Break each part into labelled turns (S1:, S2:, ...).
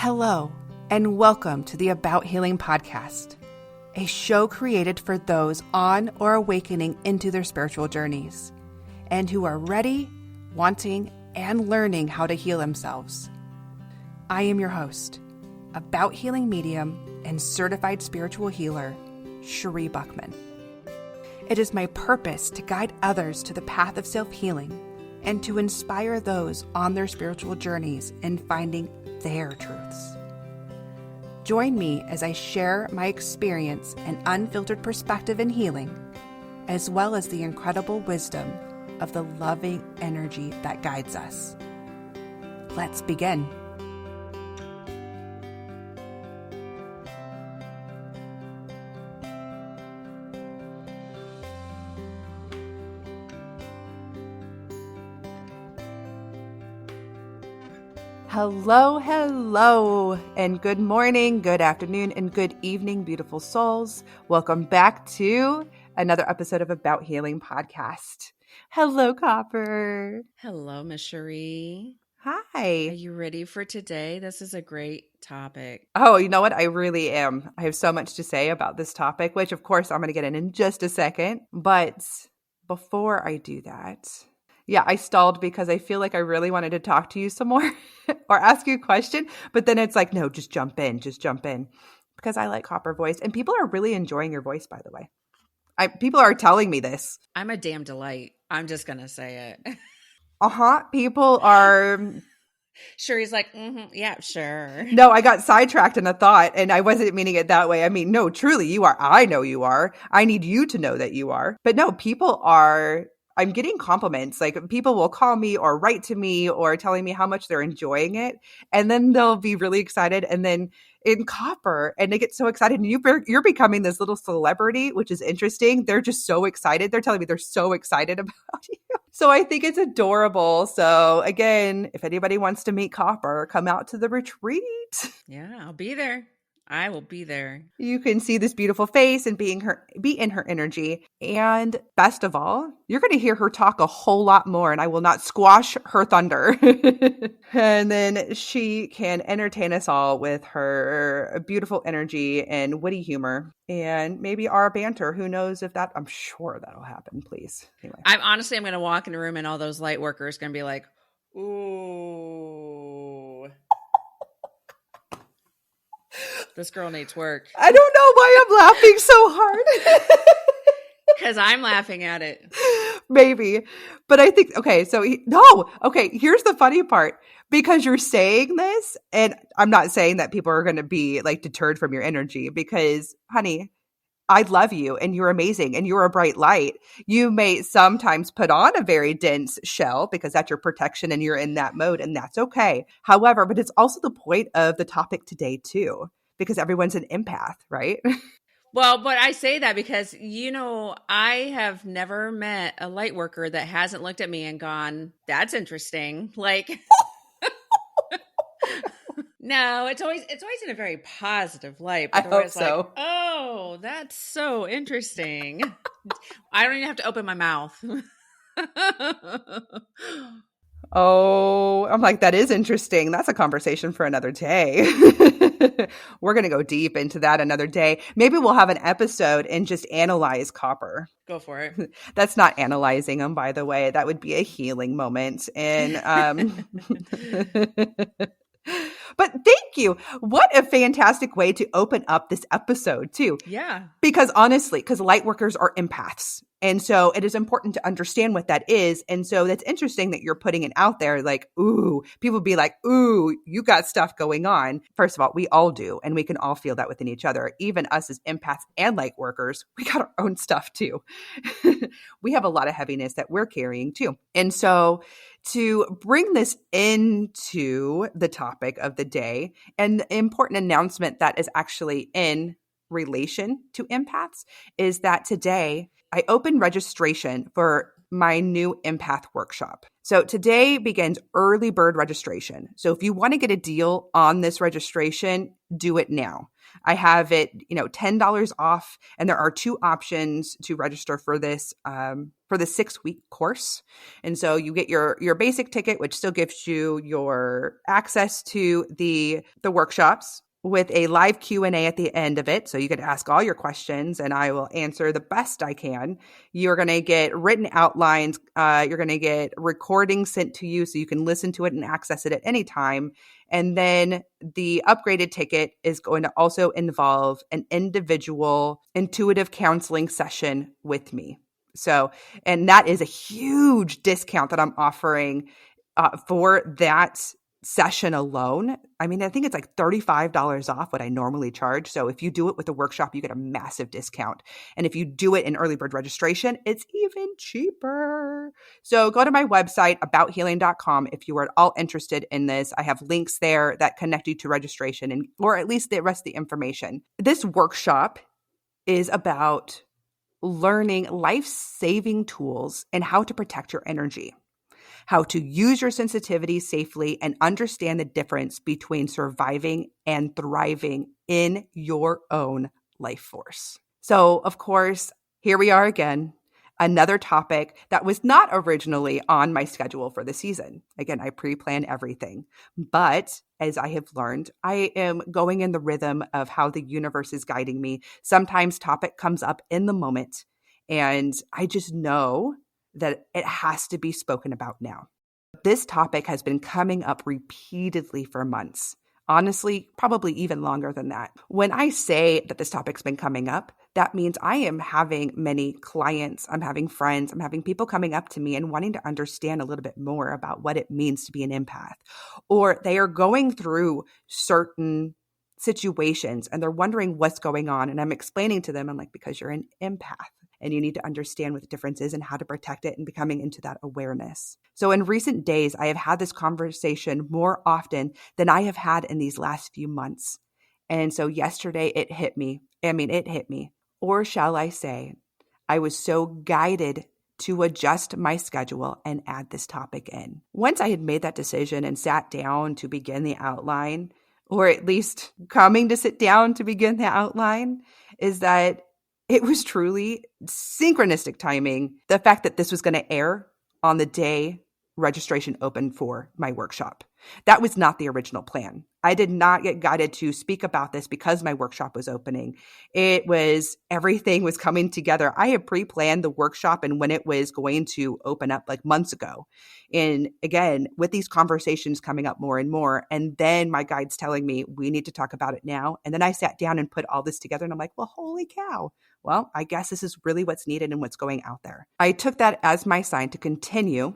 S1: Hello, and welcome to the About Healing podcast, a show created for those on or awakening into their spiritual journeys, and who are ready, wanting, and learning how to heal themselves. I am your host, About Healing medium and certified spiritual healer, Sheree Buckman. It is my purpose to guide others to the path of self-healing and to inspire those on their spiritual journeys in finding their truths. Join me as I share my experience and unfiltered perspective in healing, as well as the incredible wisdom of the loving energy that guides us. Let's begin. Hello, and good morning, good afternoon, and good evening, beautiful souls. Welcome back to another episode of About Healing podcast. Hello, Copper.
S2: Hello, Miss Sheree.
S1: Hi.
S2: Are you ready for today? This is a great topic.
S1: Oh, you know what? I really am. I have so much to say about this topic, which of course I'm going to get in just a second. But before I do that, yeah, I stalled because I feel like I really wanted to talk to you some more or ask you a question. But then it's like, no, just jump in. Because I like Copper voice. And people are really enjoying your voice, by the way. People are telling me this.
S2: I'm a damn delight. I'm just going to say it.
S1: People are...
S2: Sheree's like, yeah, sure.
S1: No, I got sidetracked in a thought and I wasn't meaning it that way. I mean, no, truly you are. I know you are. I need you to know that you are. But no, people are... I'm getting compliments. Like people will call me or write to me or telling me how much they're enjoying it. And then they'll be really excited. And then in Copper, and they get so excited. And you're becoming this little celebrity, which is interesting. They're just so excited. They're telling me they're so excited about you. So I think it's adorable. So again, if anybody wants to meet Copper, come out to the retreat.
S2: Yeah, I'll be there. I will be there.
S1: You can see this beautiful face and be in her energy. And best of all, you're going to hear her talk a whole lot more and I will not squash her thunder. And then she can entertain us all with her beautiful energy and witty humor and maybe our banter. Who knows if that, I'm sure that'll happen, please. Anyway.
S2: I'm going to walk in a room and all those light workers going to be like, ooh. This girl needs work.
S1: I don't know why I'm laughing so hard.
S2: Because I'm laughing at it.
S1: Maybe. But I think, here's the funny part. Because you're saying this, and I'm not saying that people are going to be like deterred from your energy because, honey, I love you and you're amazing and you're a bright light. You may sometimes put on a very dense shell because that's your protection and you're in that mode and that's okay. However, but it's also the point of the topic today too, because everyone's an empath, right?
S2: Well, but I say that because, I have never met a light worker that hasn't looked at me and gone, that's interesting. Like, no, it's always in a very positive light. But
S1: I hope so.
S2: Like, oh, that's so interesting. I don't even have to open my mouth.
S1: Oh, I'm like, that is interesting. That's a conversation for another day. We're going to go deep into that another day. Maybe we'll have an episode and just analyze Copper.
S2: Go for it.
S1: That's not analyzing them, by the way. That would be a healing moment. And but thank you. What a fantastic way to open up this episode too.
S2: Yeah.
S1: Because honestly, because light workers are empaths. And so it is important to understand what that is. And so that's interesting that you're putting it out there like, ooh, people be like, ooh, you got stuff going on. First of all, we all do. And we can all feel that within each other. Even us as empaths and light workers, we got our own stuff too. We have a lot of heaviness that we're carrying too. And so to bring this into the topic of the day, an important announcement that is actually in relation to empaths is that today I opened registration for my new empath workshop. So today begins early bird registration. So if you want to get a deal on this registration, do it now. I have it, $10 off, and there are two options to register for this for the 6-week course. And so you get your basic ticket, which still gives you your access to the workshops with a live Q&A at the end of it. So you can ask all your questions and I will answer the best I can. You're going to get written outlines. You're going to get recordings sent to you so you can listen to it and access it at any time. And then the upgraded ticket is going to also involve an individual intuitive counseling session with me. So, and that is a huge discount that I'm offering for that session alone. I mean, I think it's like $35 off what I normally charge. So if you do it with a workshop, you get a massive discount. And if you do it in early bird registration, it's even cheaper. So go to my website, abouthealing.com. If you are at all interested in this, I have links there that connect you to registration or at least the rest of the information. This workshop is about learning life-saving tools and how to protect your energy, how to use your sensitivity safely, and understand the difference between surviving and thriving in your own life force. So, of course, here we are again, another topic that was not originally on my schedule for the season. Again, I pre-plan everything, but as I have learned, I am going in the rhythm of how the universe is guiding me. Sometimes topic comes up in the moment, and I just know that it has to be spoken about now. This topic has been coming up repeatedly for months. Honestly, probably even longer than that. When I say that this topic's been coming up, that means I am having many clients, I'm having friends, I'm having people coming up to me and wanting to understand a little bit more about what it means to be an empath. Or they are going through certain situations and they're wondering what's going on. And I'm explaining to them, I'm like, because you're an empath and you need to understand what the difference is and how to protect it and becoming into that awareness. So in recent days, I have had this conversation more often than I have had in these last few months. And so yesterday it hit me. It hit me. Or shall I say, I was so guided to adjust my schedule and add this topic in. Once I had made that decision and sat down to begin the outline, or at least coming to sit down to begin the outline, is that it was truly synchronistic timing. The fact that this was going to air on the day registration opened for my workshop. That was not the original plan. I did not get guided to speak about this because my workshop was opening. Everything was coming together. I had pre-planned the workshop and when it was going to open up like months ago. And again, with these conversations coming up more and more, and then my guide's telling me, we need to talk about it now. And then I sat down and put all this together and I'm like, well, holy cow. Well, I guess this is really what's needed and what's going out there. I took that as my sign to continue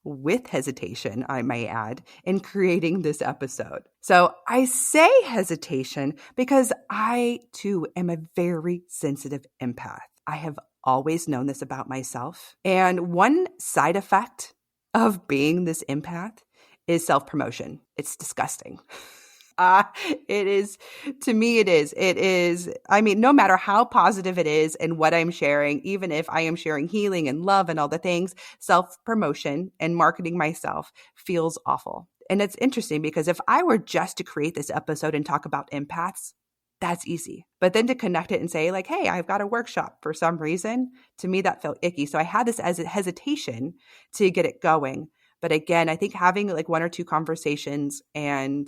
S1: with hesitation, I may add, in creating this episode. So I say hesitation because I too am a very sensitive empath. I have always known this about myself. And one side effect of being this empath is self-promotion. It's disgusting. It is, to me, it is, I mean, no matter how positive it is and what I'm sharing, even if I am sharing healing and love and all the things, self-promotion and marketing myself feels awful. And it's interesting because if I were just to create this episode and talk about empaths, that's easy. But then to connect it and say like, hey, I've got a workshop for some reason, to me, that felt icky. So I had this as a hesitation to get it going. But again, I think having like one or two conversations and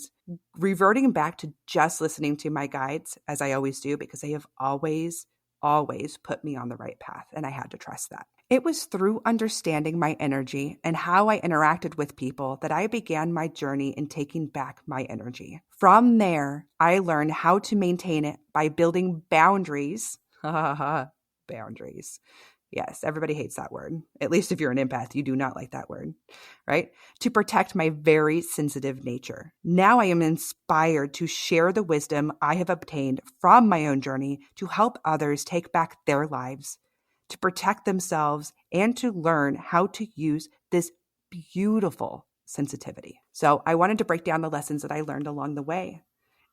S1: reverting back to just listening to my guides, as I always do, because they have always put me on the right path. And I had to trust that. It was through understanding my energy and how I interacted with people that I began my journey in taking back my energy. From there, I learned how to maintain it by building boundaries. Boundaries. Yes, everybody hates that word. At least if you're an empath, you do not like that word, right? To protect my very sensitive nature. Now I am inspired to share the wisdom I have obtained from my own journey to help others take back their lives, to protect themselves, and to learn how to use this beautiful sensitivity. So I wanted to break down the lessons that I learned along the way.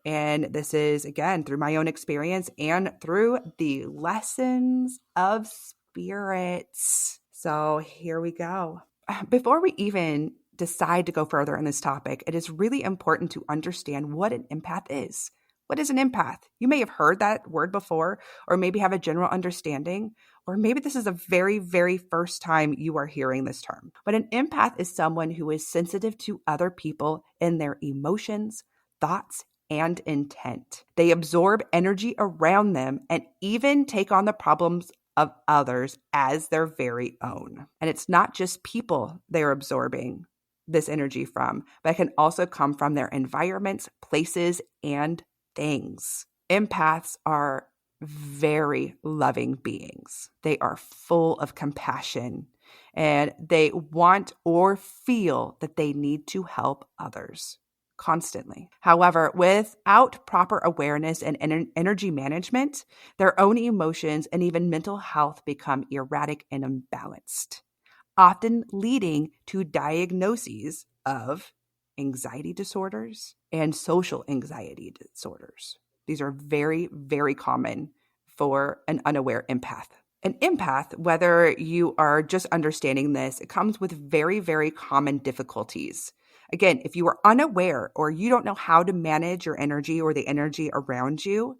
S1: And this is, again, through my own experience and through the lessons of spirits. So here we go. Before we even decide to go further on this topic, it is really important to understand what an empath is. What is an empath? You may have heard that word before, or maybe have a general understanding, or maybe this is the very, very first time you are hearing this term. But an empath is someone who is sensitive to other people in their emotions, thoughts, and intent. They absorb energy around them and even take on the problems of others as their very own. And it's not just people they're absorbing this energy from, but it can also come from their environments, places, and things. Empaths are very loving beings. They are full of compassion and they want or feel that they need to help others constantly. However, without proper awareness and energy management, their own emotions and even mental health become erratic and imbalanced, often leading to diagnoses of anxiety disorders and social anxiety disorders. These are very, very common for an unaware empath. An empath, whether you are just understanding this, it comes with very, very common difficulties. Again, if you are unaware or you don't know how to manage your energy or the energy around you,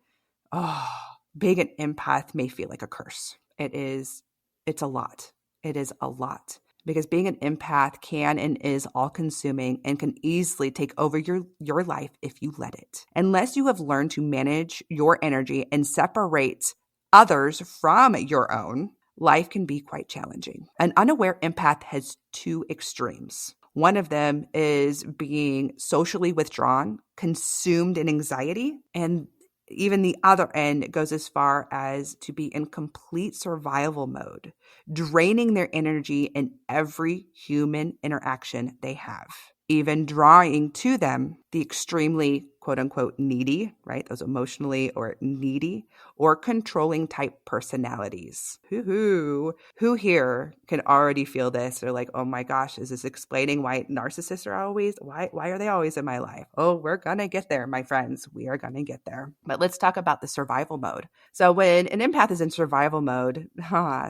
S1: being an empath may feel like a curse. It's a lot. It is a lot. Because being an empath can and is all-consuming and can easily take over your life if you let it. Unless you have learned to manage your energy and separate others from your own, life can be quite challenging. An unaware empath has two extremes. One of them is being socially withdrawn, consumed in anxiety, and even the other end goes as far as to be in complete survival mode, draining their energy in every human interaction they have, even drawing to them the extremely quote unquote needy, right? Those emotionally or needy or controlling type personalities. Who here can already feel this? They're like, oh my gosh, is this explaining why narcissists are always, why are they always in my life? Oh, we're going to get there, my friends. We are going to get there. But let's talk about the survival mode. So when an empath is in survival mode,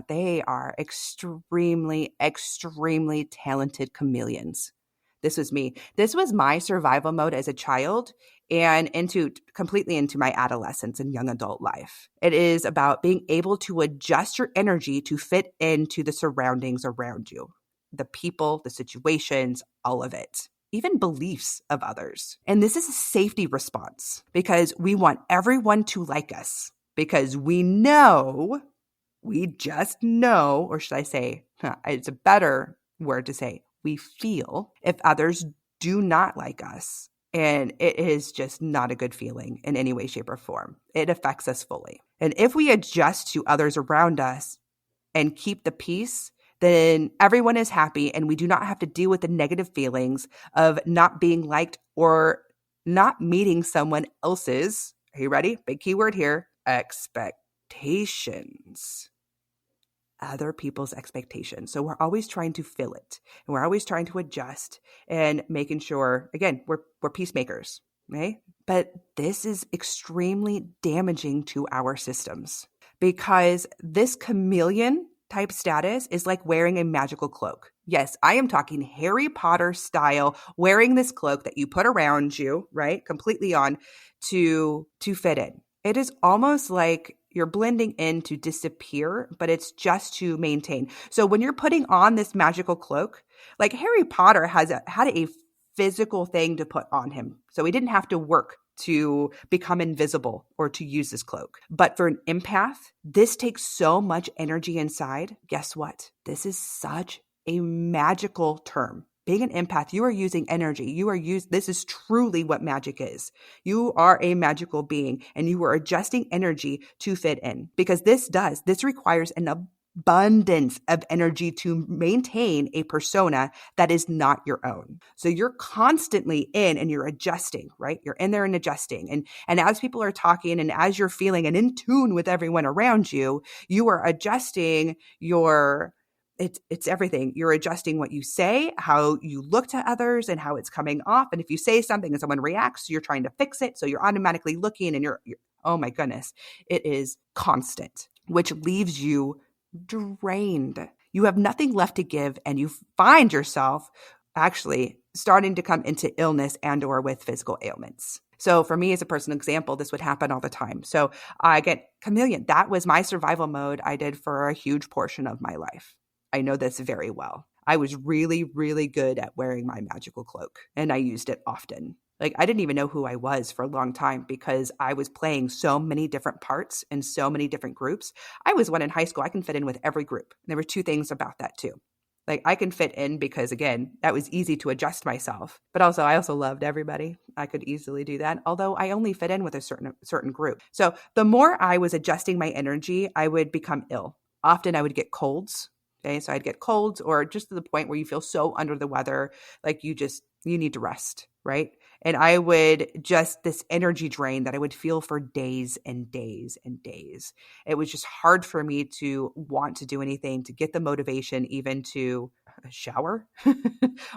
S1: they are extremely, extremely talented chameleons. This was me. This was my survival mode as a child and completely into my adolescence and young adult life. It is about being able to adjust your energy to fit into the surroundings around you, the people, the situations, all of it, even beliefs of others. And this is a safety response because we want everyone to like us because we just know, or should I say, it's a better word to say, we feel if others do not like us. And it is just not a good feeling in any way, shape, or form. It affects us fully. And if we adjust to others around us and keep the peace, then everyone is happy and we do not have to deal with the negative feelings of not being liked or not meeting someone else's, are you ready? Big keyword here, expectations. Other people's expectations. So we're always trying to fill it and we're always trying to adjust and making sure, again, we're peacemakers, okay? But this is extremely damaging to our systems because this chameleon type status is like wearing a magical cloak. Yes, I am talking Harry Potter style, wearing this cloak that you put around you, right? Completely on to fit in. It is almost like you're blending in to disappear, but it's just to maintain. So when you're putting on this magical cloak, like Harry Potter had a physical thing to put on him. So he didn't have to work to become invisible or to use this cloak. But for an empath, this takes so much energy inside. Guess what? This is such a magical term. Being an empath, you are using energy. This is truly what magic is. You are a magical being and you are adjusting energy to fit in because this requires an abundance of energy to maintain a persona that is not your own. So you're constantly in and you're adjusting, right? You're in there and adjusting. And as people are talking and as you're feeling and in tune with everyone around you, you are adjusting it's everything. You're adjusting what you say, how you look to others and how it's coming off. And if you say something and someone reacts, you're trying to fix it. So you're automatically looking and you're oh my goodness, it is constant, which leaves you drained. you have nothing left to give, and you find yourself actually starting to come into illness and or with physical ailments. So for me as a personal example, this would happen all the time. So I get chameleon. That was my survival mode I did for a huge portion of my life. I know this very well. I was really, really good at wearing my magical cloak, and I used it often. Like, I didn't even know who I was for a long time because I was playing so many different parts in so many different groups. I was one in high school. I can fit in with every group. There were two things about that too. Like, I can fit in because, again, that was easy to adjust myself. But also, I also loved everybody. I could easily do that, although I only fit in with a certain group. So the more I was adjusting my energy, I would become ill. Often I would get colds. Okay, so I'd get colds, or just to the point where you feel so under the weather, like you need to rest, right? And I would this energy drain that I would feel for days and days and days. It was just hard for me to want to do anything, to get the motivation even to a shower.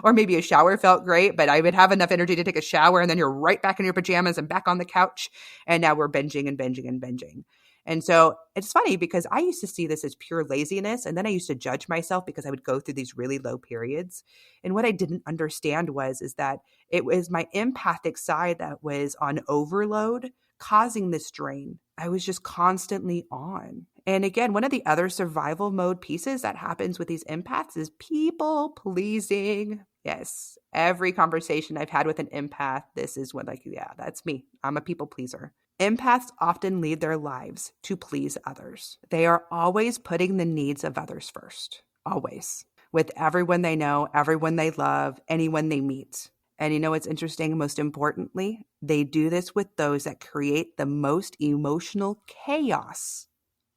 S1: Or maybe a shower felt great, but I would have enough energy to take a shower, and then you're right back in your pajamas and back on the couch. And now we're binging and binging and binging. And so it's funny because I used to see this as pure laziness. And then I used to judge myself because I would go through these really low periods. And what I didn't understand is that it was my empathic side that was on overload causing this drain. I was just constantly on. And again, one of the other survival mode pieces that happens with these empaths is people pleasing. Yes, every conversation I've had with an empath, this is what, like, yeah, that's me. I'm a people pleaser. Empaths often lead their lives to please others. They are always putting the needs of others first, always, with everyone they know, everyone they love, anyone they meet. And you know what's interesting? Most importantly, they do this with those that create the most emotional chaos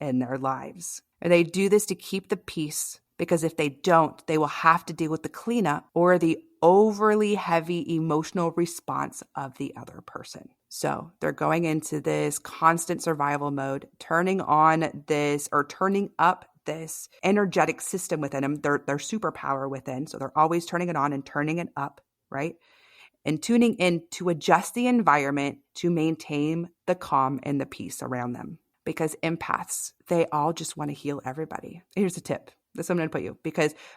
S1: in their lives. And they do this to keep the peace, because if they don't, they will have to deal with the cleanup or the overly heavy emotional response of the other person. So they're going into this constant survival mode, turning up this energetic system within them, their superpower within. So they're always turning it on and turning it up, right? And tuning in to adjust the environment to maintain the calm and the peace around them. Because empaths, they all just want to heal everybody. Here's a tip. That's what I'm going to put you.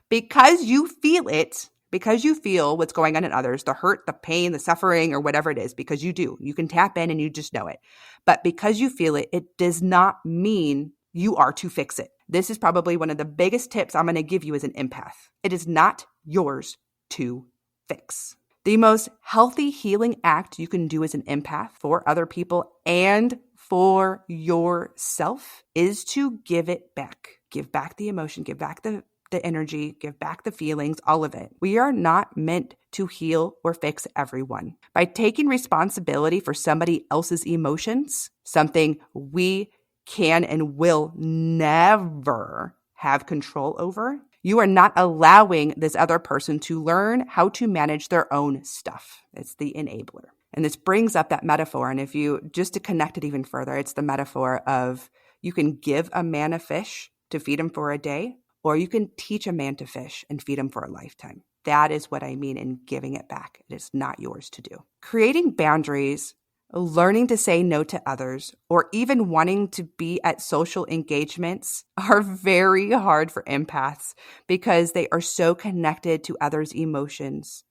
S1: Because you feel it, because you feel what's going on in others, the hurt, the pain, the suffering, or whatever it is, because you do. You can tap in and you just know it. But because you feel it, it does not mean you are to fix it. This is probably one of the biggest tips I'm going to give you as an empath. It is not yours to fix. The most healthy healing act you can do as an empath for other people and for yourself is to give it back. Give back the emotion, give back the energy, give back the feelings, all of it. We are not meant to heal or fix everyone. By taking responsibility for somebody else's emotions, something we can and will never have control over, you are not allowing this other person to learn how to manage their own stuff. It's the enabler. And this brings up that metaphor. And if you, just to connect it even further, it's the metaphor of you can give a man a fish to feed him for a day, or you can teach a man to fish and feed him for a lifetime. That is what I mean in giving it back. It is not yours to do. Creating boundaries, learning to say no to others, or even wanting to be at social engagements are very hard for empaths because they are so connected to others' emotions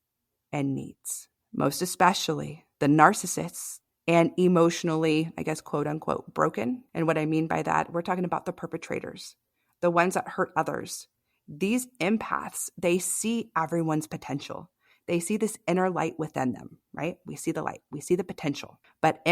S1: and needs. Most especially the narcissists and emotionally, I guess, quote unquote, broken. And what I mean by that, we're talking about the perpetrators, the ones that hurt others. These empaths, they see everyone's potential. They see this inner light within them, right? We see the light, we see the potential. But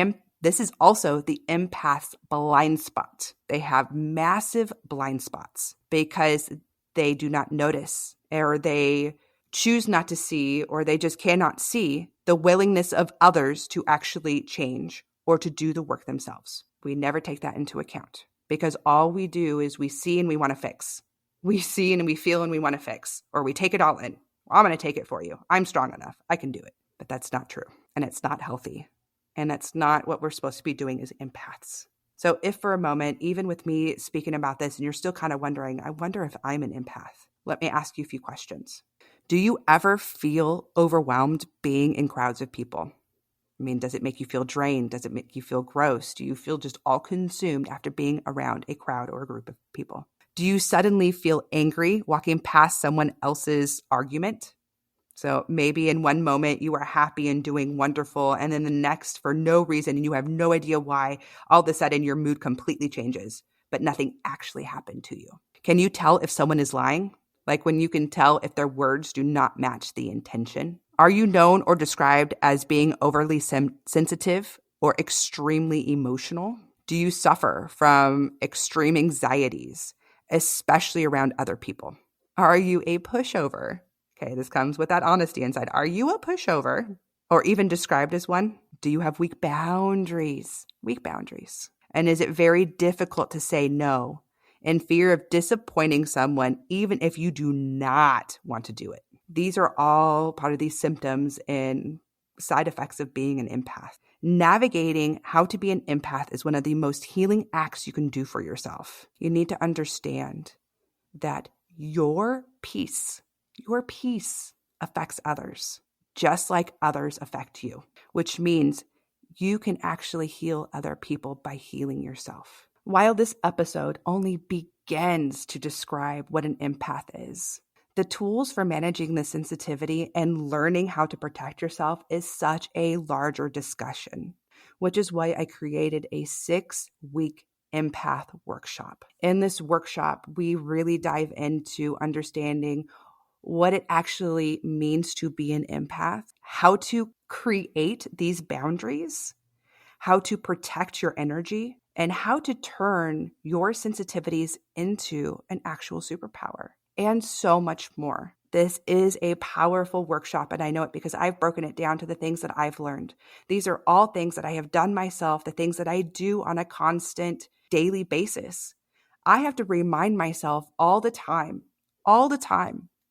S1: this is also the empath's blind spot. They have massive blind spots because they do not notice, or they choose not to see, or they just cannot see the willingness of others to actually change or to do the work themselves. We never take that into account because all we do is we see and we want to fix. We see and we feel and we want to fix, or we take it all in. I'm going to take it for you. I'm strong enough. I can do it. But that's not true. And it's not healthy. And that's not what we're supposed to be doing as empaths. So if for a moment, even with me speaking about this, and you're still kind of wondering, I wonder if I'm an empath. Let me ask you a few questions. Do you ever feel overwhelmed being in crowds of people? I mean, does it make you feel drained? Does it make you feel gross? Do you feel just all consumed after being around a crowd or a group of people? Do you suddenly feel angry walking past someone else's argument? So maybe in one moment you are happy and doing wonderful, and then the next, for no reason, and you have no idea why, all of a sudden your mood completely changes, but nothing actually happened to you. Can you tell if someone is lying? Like when you can tell if their words do not match the intention? Are you known or described as being overly sensitive or extremely emotional? Do you suffer from extreme anxieties, especially around other people? Are you a pushover? Okay, this comes with that honesty inside. Are you a pushover or even described as one? Do you have weak boundaries? Weak boundaries. And is it very difficult to say no in fear of disappointing someone, even if you do not want to do it? These are all part of these symptoms and side effects of being an empath. Navigating how to be an empath is one of the most healing acts you can do for yourself. You need to understand that your peace affects others, just like others affect you, which means you can actually heal other people by healing yourself. While this episode only begins to describe what an empath is, the tools for managing the sensitivity and learning how to protect yourself is such a larger discussion, which is why I created a 6-week empath workshop. In this workshop, we really dive into understanding what it actually means to be an empath, how to create these boundaries, how to protect your energy, and how to turn your sensitivities into an actual superpower, and so much more. This is a powerful workshop, and I know it because I've broken it down to the things that I've learned. These are all things that I have done myself, the things that I do on a constant daily basis. I have to remind myself all the time,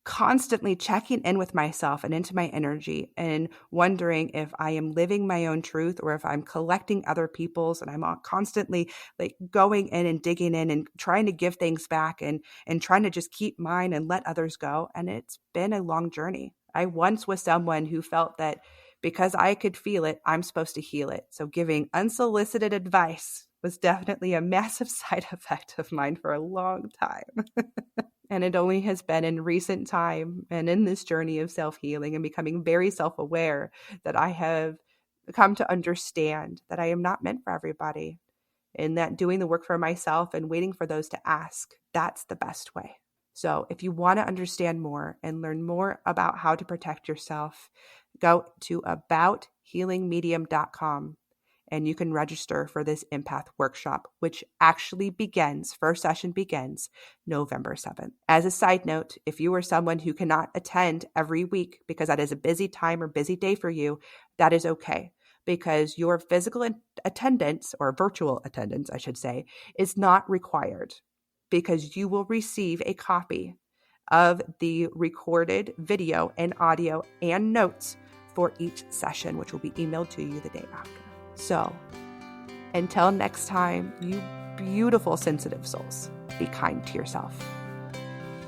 S1: constantly checking in with myself and into my energy and wondering if I am living my own truth or if I'm collecting other people's, and I'm constantly like going in and digging in and trying to give things back and trying to just keep mine and let others go. And it's been a long journey. I once was someone who felt that because I could feel it, I'm supposed to heal it. So giving unsolicited advice was definitely a massive side effect of mine for a long time. And it only has been in recent time and in this journey of self-healing and becoming very self-aware that I have come to understand that I am not meant for everybody, and that doing the work for myself and waiting for those to ask, that's the best way. So if you want to understand more and learn more about how to protect yourself, go to abouthealingmedium.com. and you can register for this empath workshop, which actually first session begins November 7th. As a side note, if you are someone who cannot attend every week because that is a busy time or busy day for you, that is okay, because your physical attendance, or virtual attendance, I should say, is not required, because you will receive a copy of the recorded video and audio and notes for each session, which will be emailed to you the day after. So, until next time, you beautiful sensitive souls, be kind to yourself.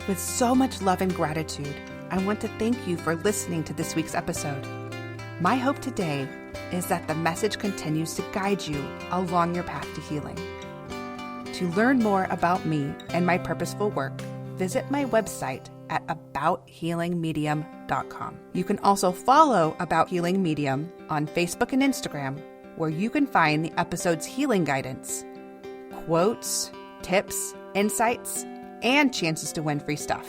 S1: With so much love and gratitude, I want to thank you for listening to this week's episode. My hope today is that the message continues to guide you along your path to healing. To learn more about me and my purposeful work, visit my website at abouthealingmedium.com. You can also follow About Healing Medium on Facebook and Instagram, where you can find the episode's healing guidance, quotes, tips, insights, and chances to win free stuff.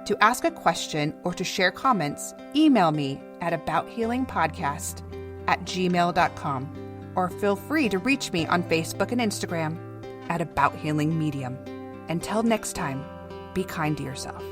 S1: To ask a question or to share comments, email me at abouthealingpodcast@gmail.com, or feel free to reach me on Facebook and Instagram at About Healing Medium. Until next time, be kind to yourself.